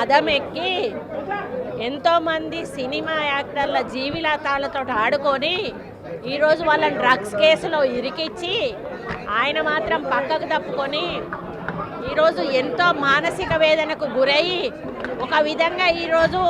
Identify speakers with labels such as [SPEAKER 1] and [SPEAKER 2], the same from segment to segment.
[SPEAKER 1] మదమెక్కి ఎంతోమంది సినిమా యాక్టర్ల జీవితాలతో ఆడుకొని ఈరోజు వాళ్ళని డ్రగ్స్ కేసులో ఇరికిచ్చి ఆయన మాత్రం పక్కకు తప్పుకొని ఈరోజు ఎంతో మానసిక వేదనకు గురయ్యి ఒక విధంగా ఈరోజు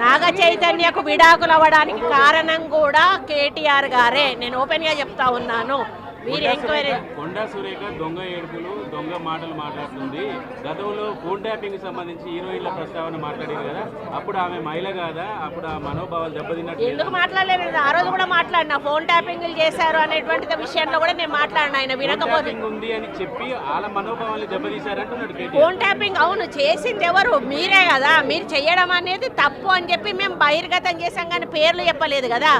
[SPEAKER 1] నాగ చైతన్యకు విడాకులు అవ్వడానికి కారణం కూడా కేటీఆర్ గారే. నేను ఓపెన్గా చెప్తా ఉన్నాను. మీరు ఎంక్వైరీ
[SPEAKER 2] కొండా సురేఖ దొంగ ఏడుపులు దొంగ మాటలు మాట్లాడుతుంది. గతంలో ఫోన్ ట్యాపింగ్ సంబంధించి హీరోయిన్ల ప్రస్తావన మాట్లాడారు కదా, అప్పుడు ఆమె మహిళ కాదా? అప్పుడు ఆ మనోభావాలు దెబ్బతిన్నట్టు
[SPEAKER 1] ఎందుకు మాట్లాడలేదు? ఆ రోజు కూడా మాట్లాడినా ఫోన్ ట్యాపింగ్లు చేశారు అనేటువంటి విషయంలో కూడా నేను మాట్లాడినా. ఆయన వినకపోతే
[SPEAKER 2] ఉంది అని చెప్పి వాళ్ళ మనోభావాలు దెబ్బతీశారంటున్నాడు.
[SPEAKER 1] ఫోన్ ట్యాపింగ్ అవును చేసింది ఎవరు? మీరే కదా. మీరు చేయడం అనేది తప్పు అని చెప్పి మేము బహిర్గతం చేశాం కానీ పేర్లు చెప్పలేదు కదా.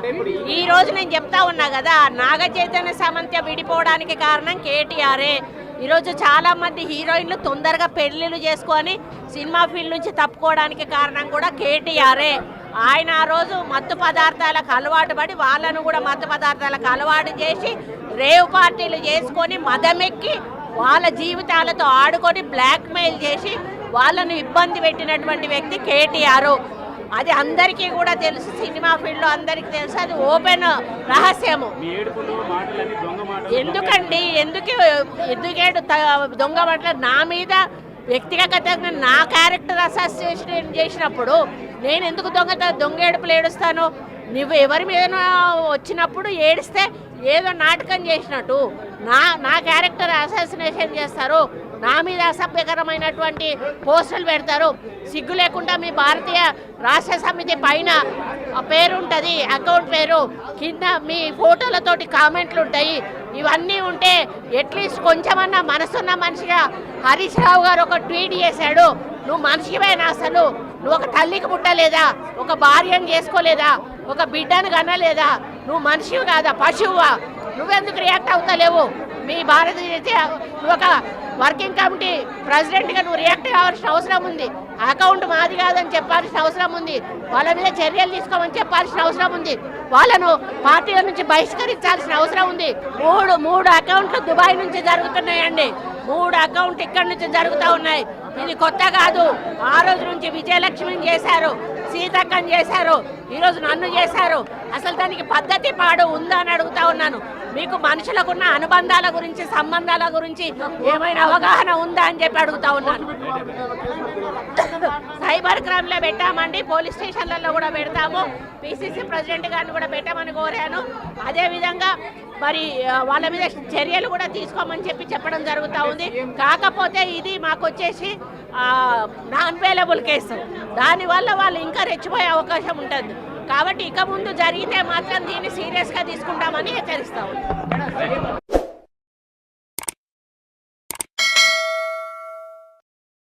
[SPEAKER 1] ఈ రోజు నేను చెప్తా ఉన్నా కదా, నాగ చైతన్య సామంత్య విడిపోవడానికి కారణం కేటీఆరే. ఈరోజు చాలామంది హీరోయిన్లు తొందరగా పెళ్లిళ్ళు చేసుకొని సినిమా ఫీల్డ్ నుంచి తప్పుకోవడానికి కారణం కూడా కేటీఆరే. ఆయన ఆ రోజు మత్తు పదార్థాలకు అలవాటు పడి వాళ్ళను కూడా మత్తు పదార్థాలకు అలవాటు చేసి రేవ్ పార్టీలు చేసుకొని మదమెక్కి వాళ్ళ జీవితాలతో ఆడుకొని బ్లాక్మెయిల్ చేసి వాళ్ళను ఇబ్బంది పెట్టినటువంటి వ్యక్తి కేటీఆర్. అది అందరికీ కూడా తెలుసు, సినిమా ఫీల్డ్లో అందరికీ తెలుసు, అది ఓపెన్ రహస్యము. ఎందుకండి ఎందుకేడు దొంగ మాటలు నా మీద వ్యక్తిగతంగా నా క్యారెక్టర్ అసోసియేషన్ చేసినప్పుడు నేను ఎందుకు దొంగ ఏడుపులు ఏడుస్తాను? నువ్వు ఎవరి మీద వచ్చినప్పుడు ఏడిస్తే ఏదో నాటకం చేసినట్టు నా క్యారెక్టర్ అసాసినేషన్ చేస్తారు, నా మీద అసభ్యకరమైనటువంటి పోస్టులు పెడతారు. సిగ్గు లేకుండా మీ భారతీయ రాష్ట్ర సమితి పైన పేరు ఉంటుంది, అకౌంట్ పేరు, కింద మీ ఫోటోలతోటి కామెంట్లు ఉంటాయి. ఇవన్నీ ఉంటే అట్లీస్ట్ కొంచెమన్నా మనసున్న మనిషిగా హరీష్ రావు గారు ఒక ట్వీట్ చేశాడు, నువ్వు మనిషివేనా? అసలు నువ్వు ఒక తల్లికి పుట్టలేదా? ఒక భార్యను చేసుకోలేదా? ఒక బిడ్డను కనలేదా? నువ్వు మనిషివి కాదా? పశువువా? నువ్వెందుకు రియాక్ట్ అవుతలేవు? మీ భారతీయ నువ్వు ఒక వర్కింగ్ కమిటీ ప్రెసిడెంట్గా నువ్వు రియాక్ట్ కావాల్సిన అవసరం ఉంది. అకౌంట్ మాది కాదని చెప్పాల్సిన అవసరం ఉంది. వాళ్ళ మీద చర్యలు తీసుకోమని చెప్పాల్సిన అవసరం ఉంది. వాళ్ళను పార్టీల నుంచి బహిష్కరించాల్సిన అవసరం ఉంది. మూడు అకౌంట్లు దుబాయ్ నుంచి జరుగుతున్నాయండి. 3 అకౌంట్ ఇక్కడి నుంచి జరుగుతూ ఉన్నాయి. ఇది కొత్త కాదు. ఆ రోజు నుంచి విజయలక్ష్మిని చేశారు, సీతక్కని చేశారు, ఈరోజు నన్ను చేశారు. అసలు దానికి పద్ధతి పాడు ఉందా అని అడుగుతా ఉన్నాను. మీకు మనుషులకున్న అనుబంధాల గురించి, సంబంధాల గురించి ఏమైనా అవగాహన ఉందా అని చెప్పి అడుగుతా ఉన్నాను. సైబర్ క్రైమ్లో పెట్టామండి, పోలీస్ స్టేషన్లలో కూడా పెడతాము. పిసిసి ప్రెసిడెంట్ గారిని కూడా పెట్టామని కోరాను. అదేవిధంగా మరి వాళ్ళ మీద చర్యలు కూడా తీసుకోమని చెప్పడం జరుగుతూ ఉంది. కాకపోతే ఇది మాకు వచ్చేసి నాన్ అవైలబుల్ కేసు, దానివల్ల వాళ్ళు ఇంకా రెచ్చిపోయే అవకాశం ఉంటుంది. కాబట్టి ఇక ముందు జరిగితే మాత్రం దీన్ని సీరియస్గా తీసుకుంటామని హెచ్చరిస్తా ఉన్నాం.